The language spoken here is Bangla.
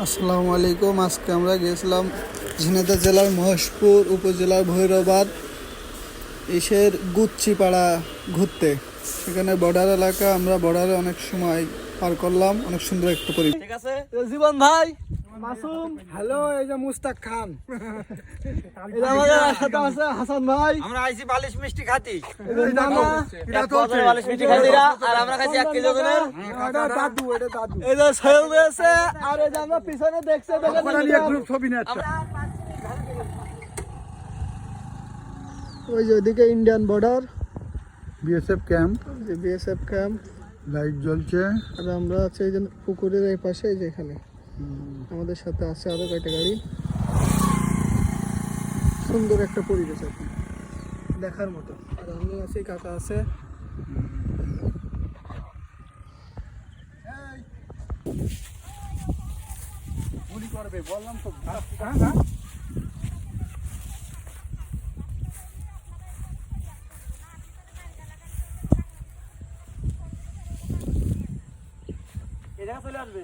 আসসালামু আলাইকুম। আজকে আমরা গিয়েছিলাম ঝিনাইদহ জেলার মহেশপুর উপজেলার ভৈরবাদ ইসের গুচ্ছিপাড়া ঘুরতে। সেখানে বর্ডার এলাকা, আমরা বর্ডারে অনেক সময় পার করলাম। অনেক সুন্দর একটা পরিবেশ। ঠিক আছে, জীবন ভাই, মাসুম, হ্যালো, এই যে মুস্তাক খান, এটা আমাদের সাথে আছে হাসান ভাই। আমরা আইছি বালিশ মিষ্টি খাতি। বালিশ মিষ্টি খাইছিরা আর আমরা খাইছি 1 কেজি ওজনের। এটা দাদু। এই যে সৈয়দ রয়েছে আর এই যে আমরা পিছনে দেখছে ওই যে ওইদিকে ইন্ডিয়ান বর্ডার, বিএসএফ ক্যাম্প, যে বিএসএফ ক্যাম্প। লাইট জ্বলছে। আর আমরা আছি এই যে পুকুরের এই পাশে, এই যে এখানে আমাদের সাথে আছে আরো কয়টা গাড়ি। সুন্দর একটা পরিবেশ এখন দেখার মতো। আর আমি আছি, কাকা আছে। গুলি করবে বললাম তো। এই জায়গা চলে আসবে।